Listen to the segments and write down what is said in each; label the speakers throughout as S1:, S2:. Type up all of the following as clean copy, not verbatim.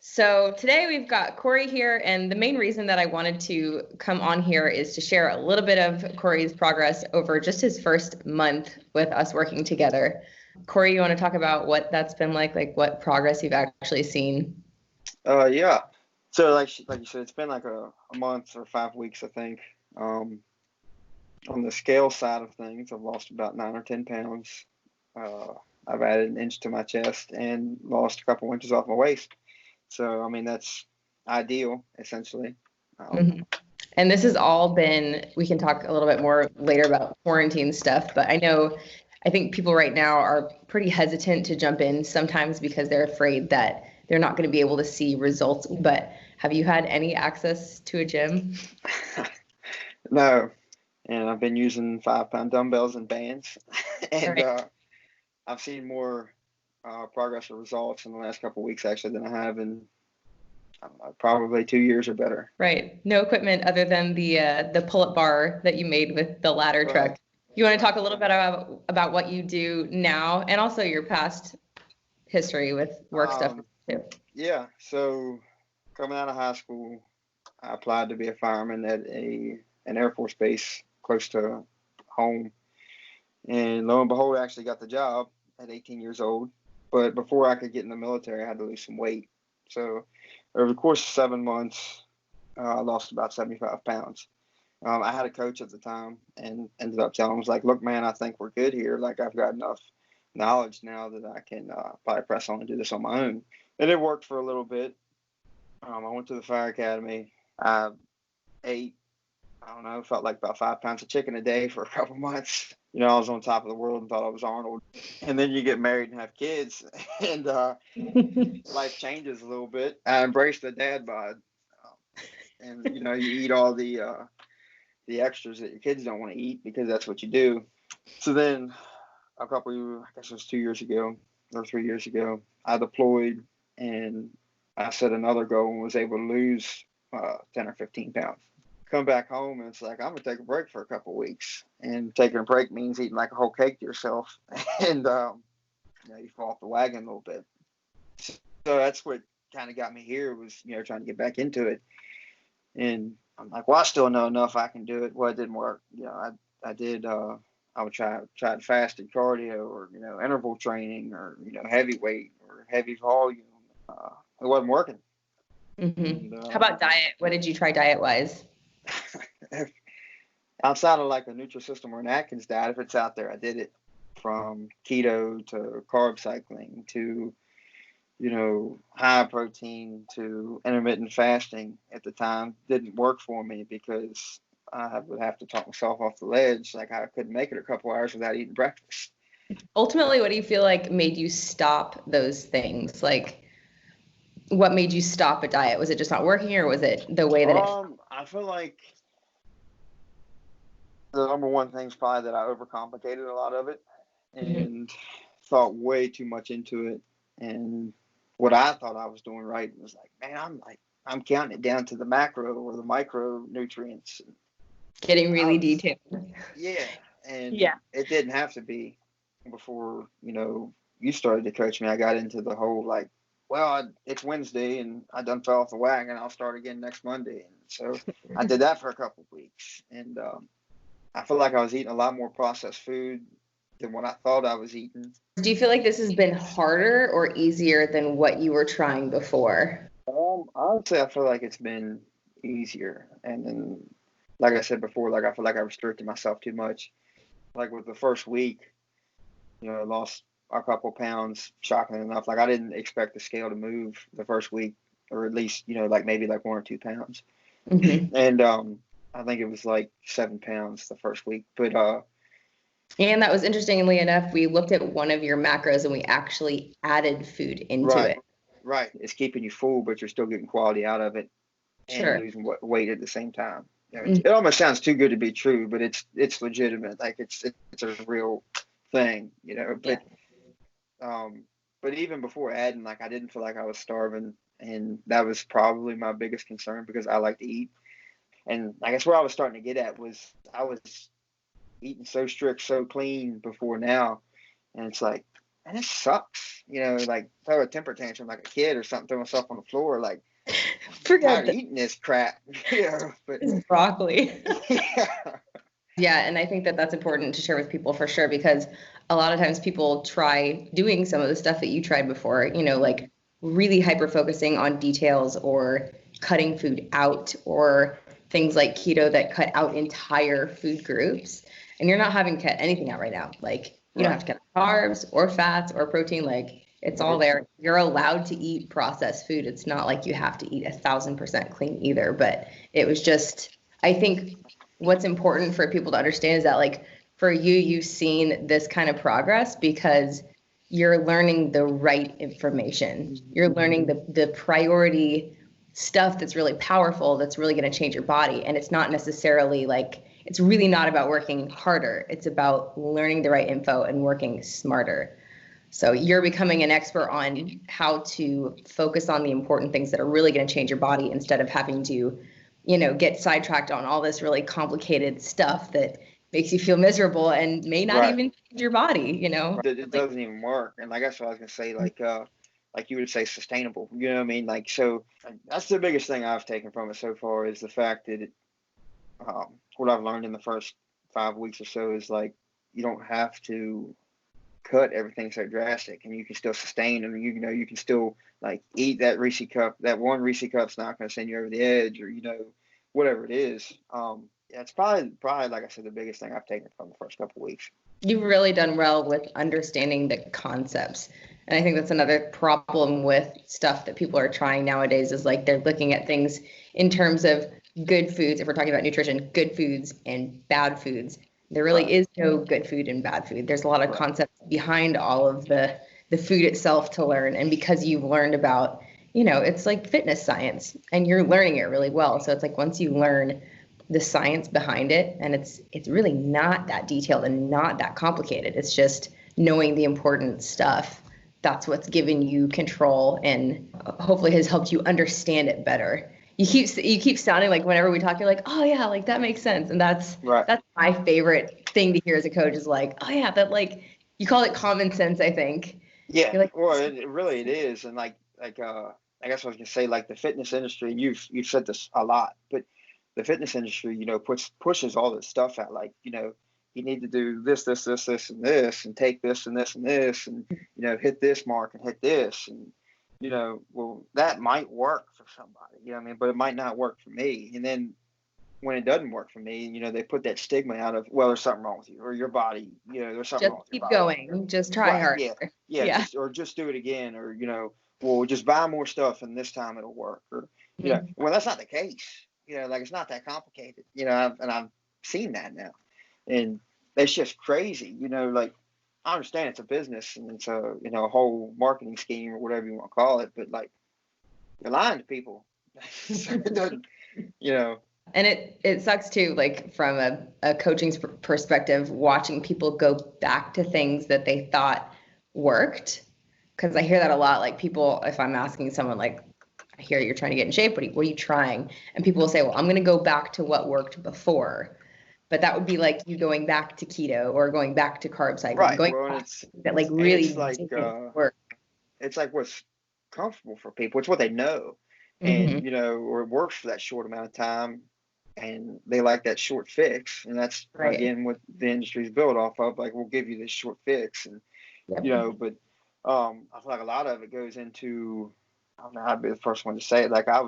S1: So today we've got Cory here, and the main reason that I wanted to come on here is to share a little bit of Cory's progress over just his first month with us working together. Cory, you want to talk about what that's been like what progress you've actually seen?
S2: Yeah. So like you said, it's been like a month or 5 weeks, I think. On the scale side of things, I've lost about 9 or 10 pounds. I've added an inch to my chest and lost a couple inches off my waist. So, I mean, that's ideal, essentially.
S1: Mm-hmm. And this has all been, we can talk a little bit more later about quarantine stuff, but I think people right now are pretty hesitant to jump in sometimes because they're afraid that they're not going to be able to see results. But have you had any access to a gym?
S2: No. And I've been using 5-pound dumbbells and bands. And
S1: Right.
S2: I've seen more progress or results in the last couple of weeks, actually, than I have in probably 2 years or better.
S1: Right. No equipment other than the pull-up bar that you made with the ladder truck.
S2: Right.
S1: You want to talk a little bit about what you do now and also your past history with work stuff too?
S2: Yeah. So coming out of high school, I applied to be a fireman at an Air Force base close to home. And lo and behold, I actually got the job at 18 years old. But before I could get in the military, I had to lose some weight. So over the course of 7 months, I lost about 75 pounds. I had a coach at the time and ended up telling him, I was like, look, man, I think we're good here. Like, I've got enough knowledge now that I can probably press on and do this on my own. And it worked for a little bit. I went to the fire academy. I ate, I don't know, felt like about 5 pounds of chicken a day for a couple months. You know, I was on top of the world and thought I was Arnold. And then you get married and have kids, and life changes a little bit. I embraced the dad bod, and you know, you eat all the extras that your kids don't want to eat because that's what you do. So then, I guess it was 2 years ago or 3 years ago, I deployed, and I set another goal and was able to lose 10 or 15 pounds. Come back home and it's like, I'm gonna take a break for a couple of weeks, and taking a break means eating like a whole cake to yourself, and you fall off the wagon a little bit. So that's what kind of got me here, was trying to get back into it. And I'm like, well, I still know enough, I can do it. Well, it didn't work. I did. I would try fasted cardio, or interval training, or heavy weight or heavy volume. It wasn't working.
S1: Mm-hmm.
S2: And,
S1: How about diet? What did you try diet wise?
S2: outside of like a Nutrisystem or an Atkins diet, if it's out there, I did it. From keto to carb cycling to high protein to intermittent fasting. At the time, didn't work for me because I would have to talk myself off the ledge. Like, I couldn't make it a couple hours without eating breakfast.
S1: Ultimately, what do you feel like made you stop those things? Like, what made you stop a diet? Was it just not working, or was it the way that
S2: I feel like the number one thing is probably that I overcomplicated a lot of it and thought way too much into it. And what I thought I was doing right was like, man, I'm counting it down to the macro or the micronutrients.
S1: Getting really detailed?
S2: Yeah. And
S1: Yeah.
S2: it didn't have to be. Before, you started to coach me, I got into the whole like, well, it's Wednesday and I done fell off the wagon. I'll start again next Monday. And so I did that for a couple of weeks. And I feel like I was eating a lot more processed food than what I thought I was eating.
S1: Do you feel like this has been harder or easier than what you were trying before?
S2: I would say I feel like it's been easier. And then, like I said before, like I feel like I restricted myself too much. Like with the first week, I lost a couple pounds, shockingly enough. Like, I didn't expect the scale to move the first week, or at least, like maybe like 1 or 2 pounds.
S1: Mm-hmm.
S2: And I think it was like 7 pounds the first week. But
S1: and that was, interestingly enough, we looked at one of your macros and we actually added food into it.
S2: Right. It's keeping you full, but you're still getting quality out of it, and
S1: Sure.
S2: losing weight at the same time. It almost sounds too good to be true, but it's legitimate. Like, it's a real thing, But but even before adding, like, I didn't feel like I was starving, and that was probably my biggest concern because I like to eat. And I guess where I was starting to get at was I was eating so strict, so clean before now, and it's like and it sucks. Like throw a temper tantrum like a kid or something, throw myself on the floor, like I'm
S1: Forget
S2: tired of
S1: that
S2: eating this crap. But
S1: it's broccoli.
S2: yeah,
S1: Yeah, and I think that that's important to share with people for sure, because a lot of times people try doing some of the stuff that you tried before, like really hyper focusing on details or cutting food out or things like keto that cut out entire food groups. And you're not having to cut anything out right now. Like you don't
S2: right.
S1: have to cut carbs or fats or protein. Like it's all
S2: Nope.
S1: there. You're allowed to eat processed food. It's not like you have to eat 1,000% clean either. But it was just, I think what's important for people to understand is that like for you, you've seen this kind of progress because you're learning the right information. You're learning the priority stuff that's really powerful, that's really going to change your body. And it's not necessarily like, it's really not about working harder. It's about learning the right info and working smarter. So you're becoming an expert on how to focus on the important things that are really going to change your body instead of having to, get sidetracked on all this really complicated stuff that makes you feel miserable and may not
S2: Right.
S1: even change your body.
S2: It
S1: Like,
S2: doesn't even work. And like that's what I was gonna say, like you would say sustainable. You know what I mean? Like so that's the biggest thing I've taken from it so far is the fact that what I've learned in the first 5 weeks or so is like you don't have to cut everything so drastic and you can still sustain and you can still like eat that Reese cup. That one Reese cup's not gonna send you over the edge or whatever it is. Yeah, it's probably like I said, the biggest thing I've taken from the first couple of weeks.
S1: you've really done well with understanding the concepts. And I think that's another problem with stuff that people are trying nowadays is like they're looking at things in terms of good foods. If we're talking about nutrition, good foods and bad foods. There really
S2: Right.
S1: is no good food and bad food. There's a lot of
S2: Right.
S1: concepts behind all of the food itself to learn. And because you've learned about, it's like fitness science and you're learning it really well. So it's like once you learn the science behind it, and it's really not that detailed and not that complicated. It's just knowing the important stuff. That's what's given you control and hopefully has helped you understand it better. You keep sounding like whenever we talk, you're like, oh yeah, like that makes sense. And that's
S2: Right.
S1: that's my favorite thing to hear as a coach is like, oh yeah, that like you call it common sense, I think.
S2: Yeah.
S1: You're like,
S2: Well, it really it is, and I guess I was gonna say like the fitness industry. You've said this a lot, but the fitness industry, pushes all this stuff out. Like, you need to do this, this, this, this, and this, and take this and this and this, and hit this mark and hit this, and well, that might work for somebody, what I mean, but it might not work for me. And then when it doesn't work for me, they put that stigma out of, well, there's something wrong with you or your body, there's something
S1: just
S2: wrong with your
S1: keep
S2: body.
S1: going, just try
S2: Right.
S1: harder.
S2: Yeah. Yeah.
S1: Yeah.
S2: Just do it again, or well, just buy more stuff and this time it'll work, or well, that's not the case. Like it's not that complicated. I've seen that now, and it's just crazy. Like I understand it's a business and it's a whole marketing scheme or whatever you want to call it, but like you're lying to people. So it doesn't, you know.
S1: And it sucks too, like from a coaching perspective, watching people go back to things that they thought worked. Because I hear that a lot. Like people, if I'm asking someone, like, I hear you're trying to get in shape, what are you trying? And people will say, well, I'm going to go back to what worked before. But that would be like you going back to keto or going back to carb cycling,
S2: Right.
S1: going
S2: Well, and
S1: back to that like really didn't work.
S2: it's like what's comfortable for people. It's what they know,
S1: Mm-hmm.
S2: and or it works for that short amount of time, and they like that short fix. And that's
S1: Right.
S2: again what the industry's built off of. Like we'll give you this short fix, and
S1: Yep.
S2: but I feel like a lot of it goes into. I don't know how to be the first one to say it. Like I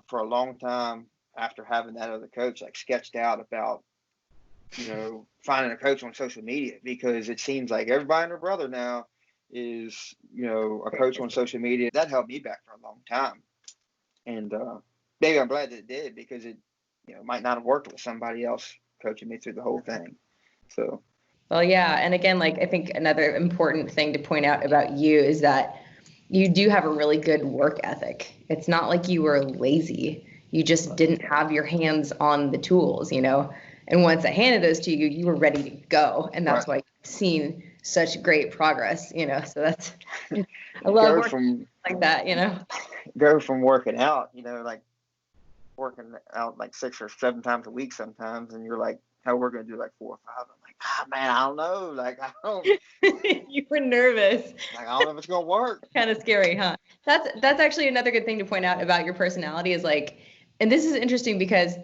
S2: for a long time after having that other coach, like sketched out about finding a coach on social media because it seems like everybody and their brother now is, a coach on social media. That held me back for a long time. And maybe I'm glad that it did because it, might not have worked with somebody else coaching me through the whole thing. So,
S1: Well, yeah. And again, like I think another important thing to point out about you is that you do have a really good work ethic. It's not like you were lazy. You just didn't have your hands on the tools. And once I handed those to you, you were ready to go. And that's
S2: right.
S1: why you've seen such great progress. So that's, I
S2: You
S1: love
S2: go
S1: working
S2: from
S1: like that.
S2: working out, like working out like 6 or 7 times a week sometimes, and you're like hell, we're going to do like 4 or 5. I'm like, man, I don't know. Like, I don't.
S1: You were nervous.
S2: Like, I don't know if it's going to work.
S1: Kind of scary, huh? That's actually another good thing to point out about your personality is like, and this is interesting because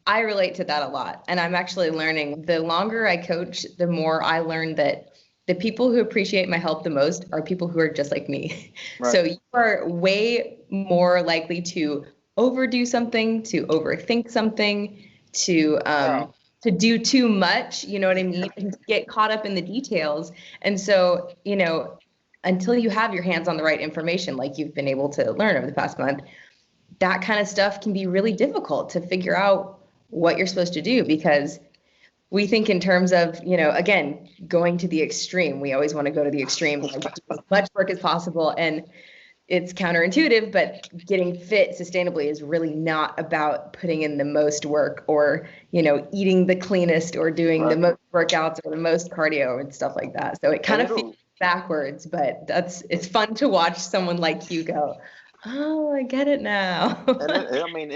S1: I relate to that a lot. And I'm actually learning the longer I coach, the more I learn that the people who appreciate my help the most are people who are just like me.
S2: Right.
S1: So you are way more likely to overdo something, to overthink something, to do too much, you know what I mean? And to get caught up in the details. And so, you know, until you have your hands on the right information, like you've been able to learn over the past month, that kind of stuff can be really difficult to figure out what you're supposed to do, because we think in terms of, you know, again, going to the extreme. We always want to go to the extreme, like do as much work as possible. And it's counterintuitive, but getting fit sustainably is really not about putting in the most work or, you know, eating the cleanest or doing the most workouts or the most cardio and stuff like that. So it kind of feels backwards, but it's fun to watch someone like you go, oh, I get it now.
S2: And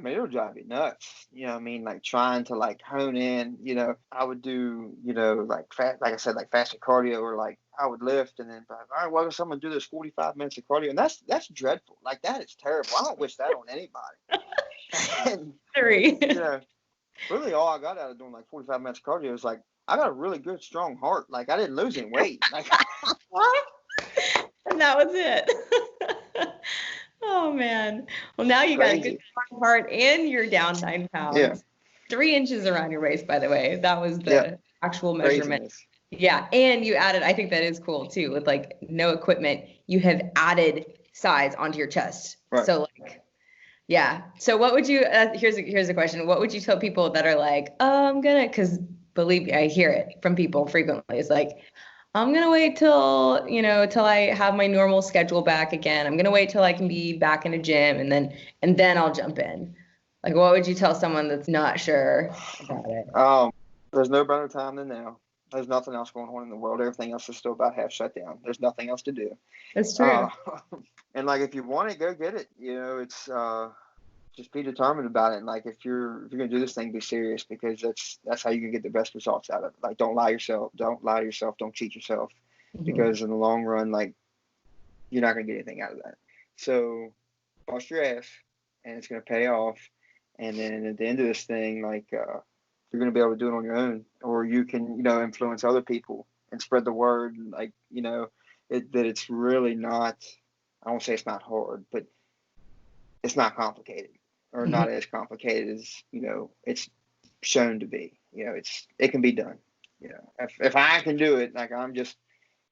S2: it'll drive you nuts. You know what I mean? Like trying to like hone in, you know, I would do, you know, like like I said, like fasted cardio, or like I would lift and then, all right, well, someone do this 45 minutes of cardio. And that's dreadful. Like that is terrible. I don't wish that on anybody. And, you know, really all I got out of doing like 45 minutes of cardio is like, I got a really good, strong heart. Like I didn't lose any weight. Like,
S1: and that was it. Oh man. Well, now you got a good strong heart and you're down 9 pounds.
S2: Yeah.
S1: 3 inches around your waist, by the way. That was the actual measurement.
S2: Craziness.
S1: Yeah. And you added, I think that is cool too, with like no equipment, you have added size onto your chest.
S2: Right.
S1: So like, yeah. So what would you, here's a question. What would you tell people that are like, oh, I'm gonna, cause believe me, I hear it from people frequently. It's like, I'm going to wait till I have my normal schedule back again. I'm going to wait till I can be back in a gym and then I'll jump in. Like, what would you tell someone that's not sure about it?
S2: There's no better time than now. There's nothing else going on in the world. Everything else is still about half shut down. There's nothing else to do.
S1: That's true.
S2: And like, if you want it, go get it. You know, it's, just be determined about it. And like, if you're going to do this thing, be serious, because that's how you can get the best results out of it. Like, don't lie to yourself. Don't cheat yourself, because in the long run, like, you're not going to get anything out of that. So bust your ass and it's going to pay off. And then at the end of this thing, like, you're going to be able to do it on your own, or you can, you know, influence other people and spread the word. Like, you know, that it's really not, I won't say it's not hard, but it's not complicated. Or not as complicated as, you know, it's shown to be. You know, it can be done. You know, if I can do it, like, I'm just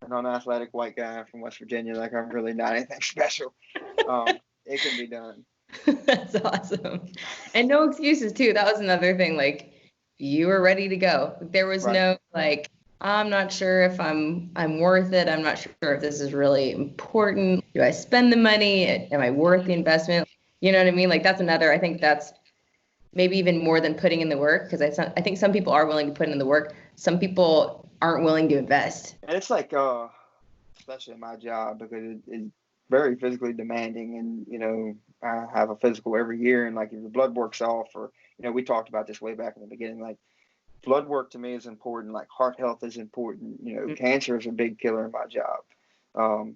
S2: an unathletic white guy from West Virginia, like, I'm really not anything special. It can be done.
S1: That's awesome. And no excuses too. That was another thing. Like, you were ready to go. There was no like, I'm not sure if I'm worth it. I'm not sure if this is really important. Do I spend the money? Am I worth the investment? You know what I mean? Like, that's another, I think that's maybe even more than putting in the work, because I think some people are willing to put in the work. Some people aren't willing to invest.
S2: And it's like, especially in my job, because it's very physically demanding. And, you know, I have a physical every year, and like, if your blood work's off, or, you know, we talked about this way back in the beginning, like, blood work to me is important. Like, heart health is important. You know, cancer is a big killer in my job.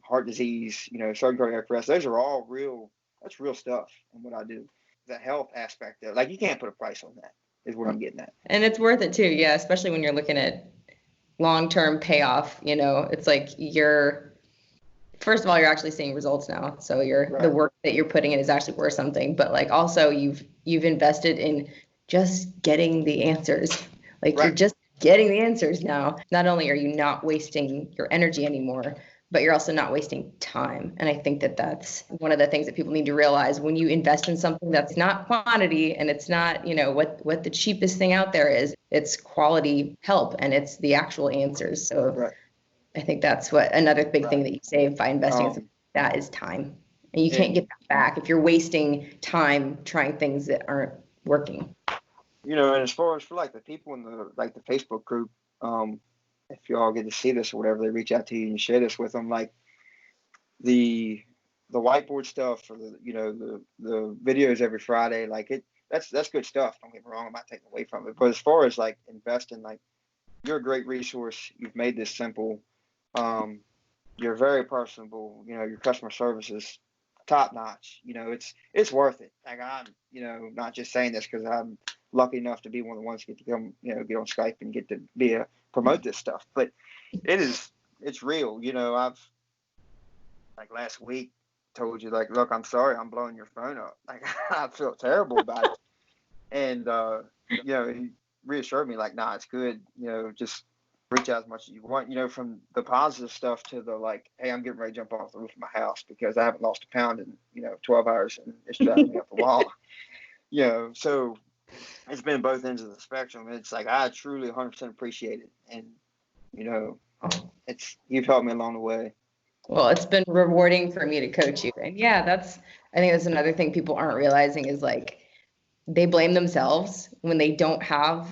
S2: Heart disease, you know, sudden cardiac arrest, those are all that's real stuff in what I do. The health aspect of it, like, you can't put a price on that, is what I'm getting at. And
S1: it's worth it too. Yeah. Especially when you're looking at long-term payoff, you know, it's like first of all, you're actually seeing results now. So the work that you're putting in is actually worth something, but like, also you've invested in just getting the answers. Like, you're just getting the answers now. Not only are you not wasting your energy anymore, but you're also not wasting time. And I think that that's one of the things that people need to realize. When you invest in something that's not quantity, and it's not, you know, what the cheapest thing out there is, it's quality help, and it's the actual answers. So I think that's what another big thing that you save by investing in something like that is time. And you can't get that back if you're wasting time trying things that aren't working.
S2: You know, and as far as for like the people in the Facebook group, if you all get to see this or whatever, they reach out to you and you share this with them, like the whiteboard stuff, or the videos every Friday, like, that's good stuff. Don't get me wrong, I'm not taking away from it. But as far as like investing, like, you're a great resource. You've made this simple. You're very personable. You know, your customer service is top notch. You know, it's worth it. Like, I'm, you know, not just saying this because I'm lucky enough to be one of the ones who get to come, you know, get on Skype and get to promote this stuff. But it's real. You know, I've, like, last week told you, like, look, I'm sorry, I'm blowing your phone up. Like, I feel terrible about it. And you know, he reassured me, like, nah, it's good. You know, just reach out as much as you want. You know, from the positive stuff to the, like, hey, I'm getting ready to jump off the roof of my house because I haven't lost a pound in, you know, 12 hours and it's driving me up the wall. You know, so it's been both ends of the spectrum. It's like, I truly 100% appreciate it. And, you know, you've helped me along the way.
S1: Well, it's been rewarding for me to coach you. And yeah, I think that's another thing people aren't realizing is, like, they blame themselves when they don't have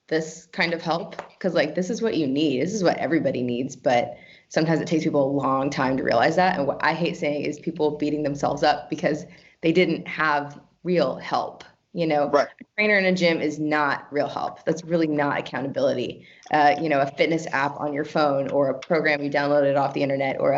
S1: this kind of help. Cause, like, this is what you need. This is what everybody needs. But sometimes it takes people a long time to realize that. And what I hate saying is people beating themselves up because they didn't have real help. You know,
S2: Right.
S1: a trainer in a gym is not real help. That's really not accountability. You know, a fitness app on your phone or a program you downloaded off the internet or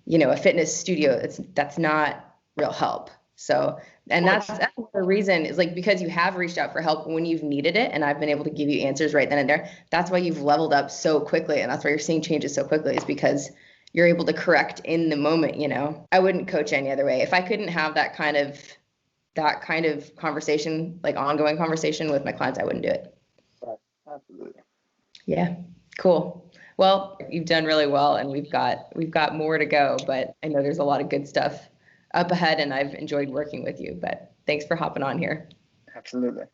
S1: you know, a fitness studio, that's not real help. So, and that's the reason is, like, because you have reached out for help when you've needed it. And I've been able to give you answers right then and there. That's why you've leveled up so quickly. And that's why you're seeing changes so quickly, is because you're able to correct in the moment. You know, I wouldn't coach any other way. If I couldn't have that kind of conversation, like ongoing conversation with my clients, I wouldn't do it.
S2: Right. Absolutely.
S1: Yeah. Cool. Well, you've done really well, and we've got more to go, but I know there's a lot of good stuff up ahead, and I've enjoyed working with you, but thanks for hopping on here.
S2: Absolutely.